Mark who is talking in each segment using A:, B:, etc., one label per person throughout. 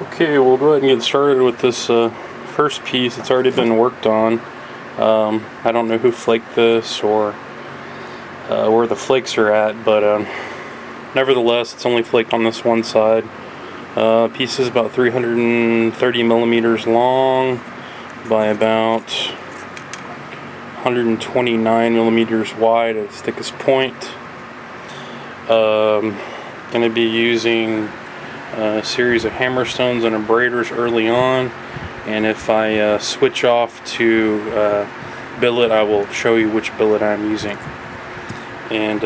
A: Okay, we'll go ahead and get started with this first piece. It's already been worked on. I don't know who flaked this or where the flakes are at, but nevertheless, it's only flaked on this one side. Piece is about 330 millimeters long by about 129 millimeters wide at its thickest point. Going to be using a series of hammerstones and abraders early on, and if I switch off to billet, I will show you which billet I'm using. And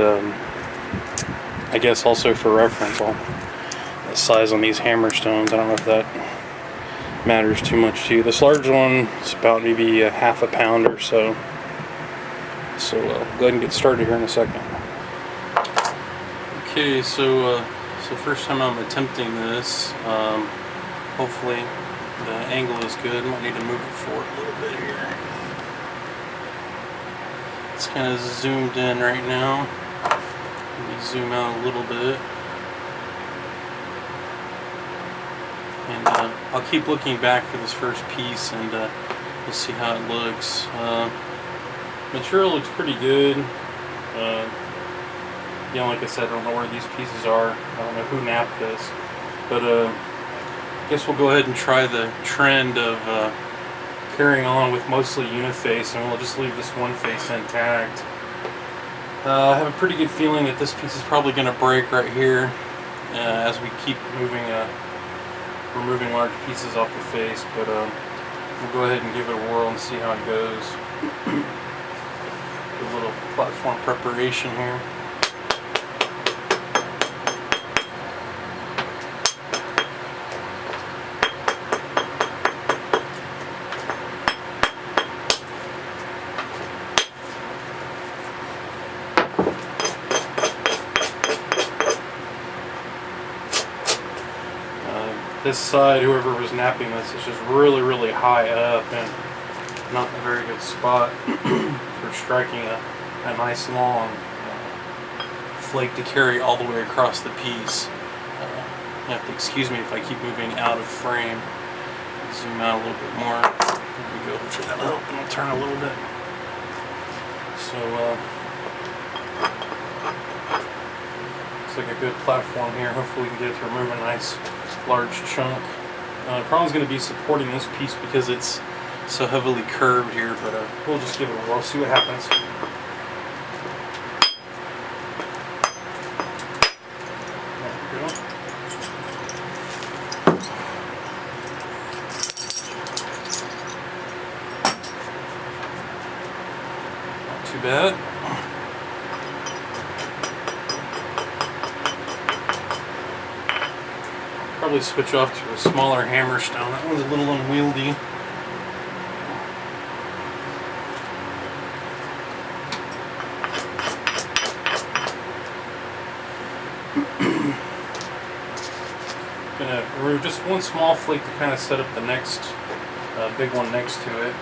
A: I guess also for reference, the size on these hammerstones, I don't know if that matters too much to you. This large one is about maybe a half a pound or so. So go ahead and get started here in a second. Okay, so first time I'm attempting this. Hopefully the angle is good. Might need to move it forward a little bit here. It's kind of zoomed in right now. Let me zoom out a little bit. And I'll keep looking back for this first piece, and we'll see how it looks. Material looks pretty good. You know, like I said, I don't know where these pieces are. I don't know who napped this, but I guess we'll go ahead and try the trend of carrying on with mostly uniface, and we'll just leave this one face intact. I have a pretty good feeling that this piece is probably going to break right here as we keep removing large pieces off the face, but we'll go ahead and give it a whirl and see how it goes. Do a little platform preparation here. This side, whoever was napping this, is just really high up and not a very good spot for striking a nice long flake to carry all the way across the piece. You have to excuse me if I keep moving out of frame. Zoom out a little bit more. There we go. Hopefully that'll help, and I'll turn a little bit. So looks like a good platform here. Hopefully we can get it to remove a nice large chunk. The problem is going to be supporting this piece because it's so heavily curved here, but we'll just give it a whirl, see what happens. There we go. Not too bad. Probably switch off to a smaller hammerstone. That one's a little unwieldy. Gonna remove just one small flake to kind of set up the next big one next to it.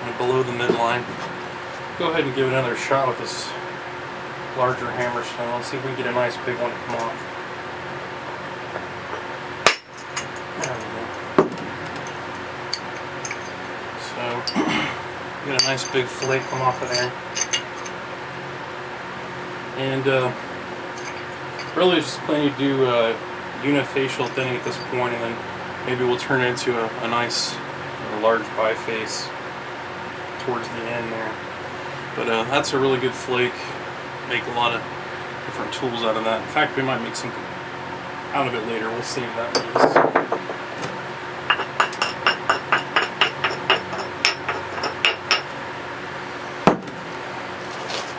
A: And below the midline. Go ahead and give it another shot with this larger hammerstone. Let's see if we can get a nice big one to come off. There we go. So, get a nice big flake come off of there. And really just planning to do unifacial thinning at this point, and then maybe we'll turn it into a nice large biface towards the end there. But that's a really good flake. Make a lot of different tools out of that. In fact, we might make something out of it later. We'll see if that is.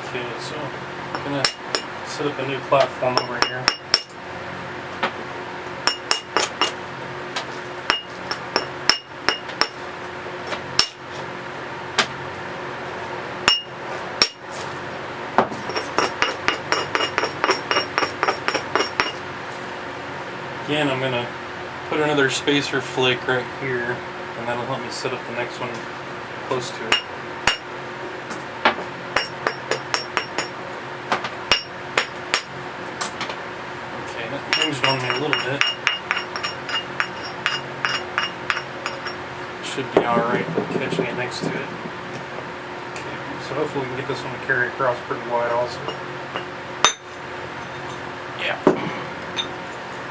A: Okay, so I'm gonna set up a new platform over here. Again, I'm going to put another spacer flake right here, and that'll help me set up the next one close to it. squeezed on me a little bit. Should be alright catching it next to it. Okay, so hopefully we can get this one to carry across pretty wide also. Yeah.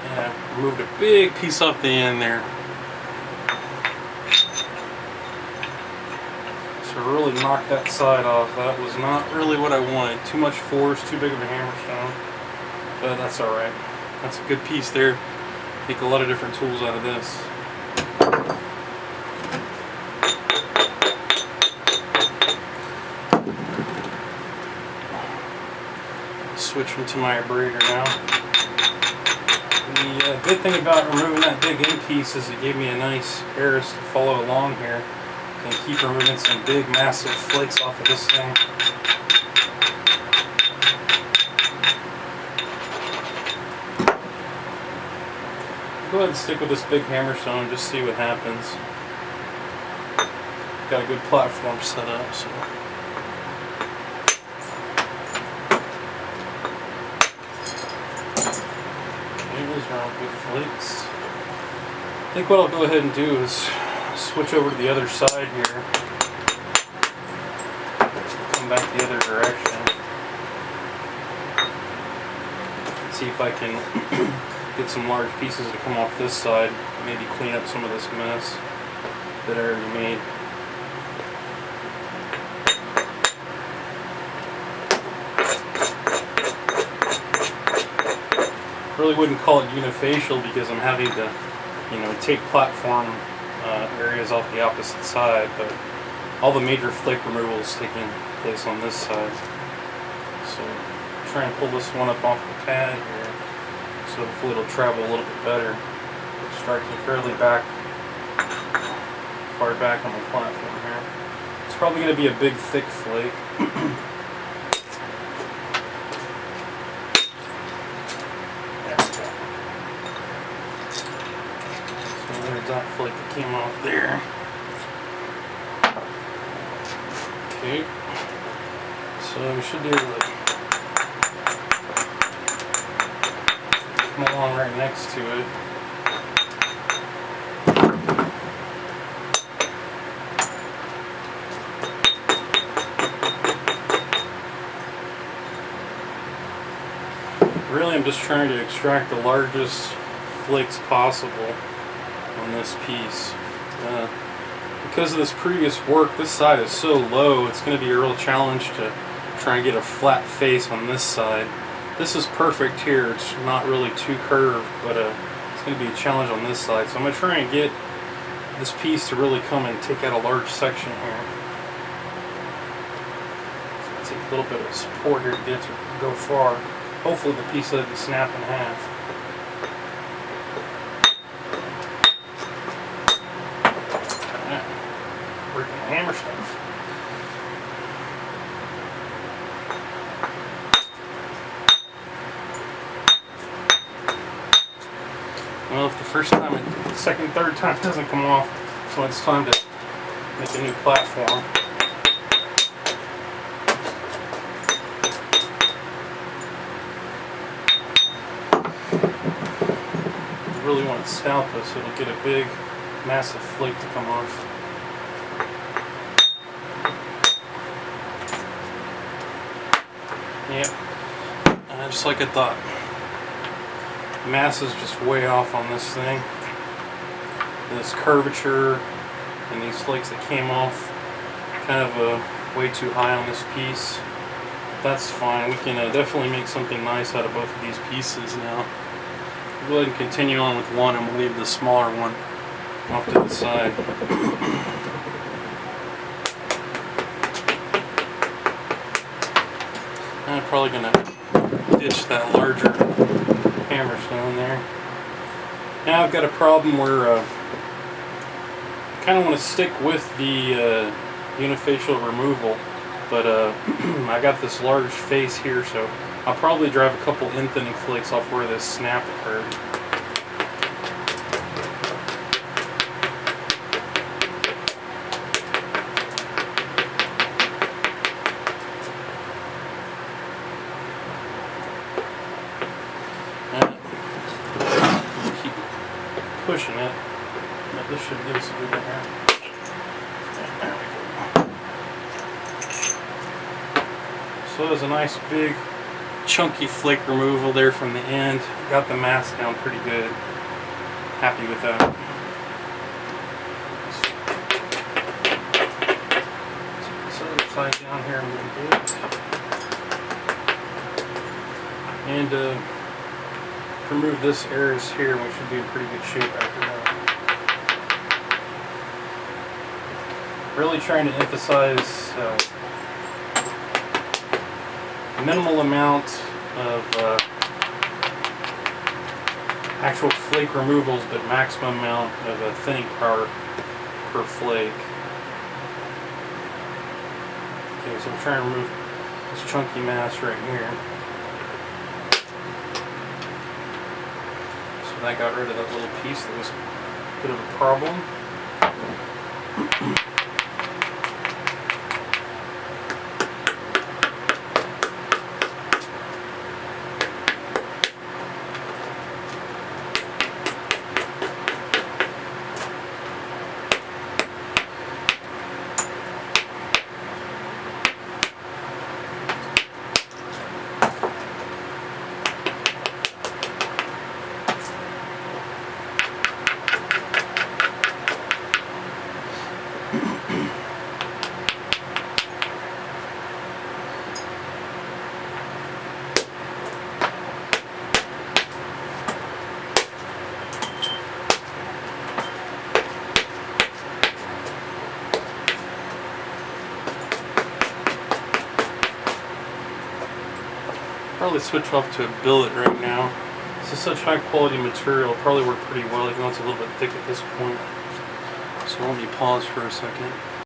A: Yeah, removed a big piece off the end there. So really knocked that side off. That was not really what I wanted. Too much force, too big of a hammerstone. But that's alright. That's a good piece there. Take a lot of different tools out of this. Switch into my abrader now. The good thing about removing that big end piece is it gave me a nice Harris to follow along here. And keep removing some big massive flakes off of this thing. Go ahead and stick with this big hammerstone and just see what happens. Got a good platform set up, so. Those are all good flakes. I think what I'll go ahead and do is switch over to the other side here. Come back the other direction. See if I can get some large pieces to come off this side. Maybe clean up some of this mess that I already made. Really wouldn't call it unifacial because I'm having to, take platform areas off the opposite side, but all the major flake removal is taking place on this side. So try and pull this one up off the pad here, so hopefully it'll travel a little bit better. It's striking fairly far back on the platform here. It's probably going to be a big thick flake. There's that flake that came off there. Okay, so we should be able to come along right next to it. Really, I'm just trying to extract the largest flakes possible on this piece. Because of this previous work, this side is so low, it's going to be a real challenge to try and get a flat face on this side. This is perfect here, it's not really too curved, but it's going to be a challenge on this side. So I'm going to try and get this piece to really come and take out a large section here. So take a little bit of support here to get it to go far. Hopefully the piece doesn't snap in half. Hammerstones. Well, if the first time, the second, third time doesn't come off, so it's time to make a new platform. You really want to stout this so it'll get a big, massive flake to come off. Yep, just like I thought. Mass is just way off on this thing. This curvature and these flakes that came off, kind of way too high on this piece. That's fine. We can definitely make something nice out of both of these pieces now. We'll go ahead and continue on with one, and we'll leave the smaller one off to the side. I'm probably going to ditch that larger hammerstone there. Now I've got a problem where I kind of want to stick with the unifacial removal, but I got this large face here, so I'll probably drive a couple end thinning flakes off where this snap occurred. pushing it, but this should give us a good one here. There we go. So there's a nice big chunky flake removal there from the end. Got the mask down pretty good. Happy with that. So other side down here a little bit. And remove this areas here, we should be in pretty good shape after that. Really trying to emphasize minimal amount of actual flake removals, but maximum amount of thinning power per flake. Okay, so I'm trying to remove this chunky mass right here. So that got rid of that little piece that was a bit of a problem. Probably switch off to a billet right now. This is such high quality material, probably work pretty well, even though it's a little bit thick at this point. So let me pause for a second.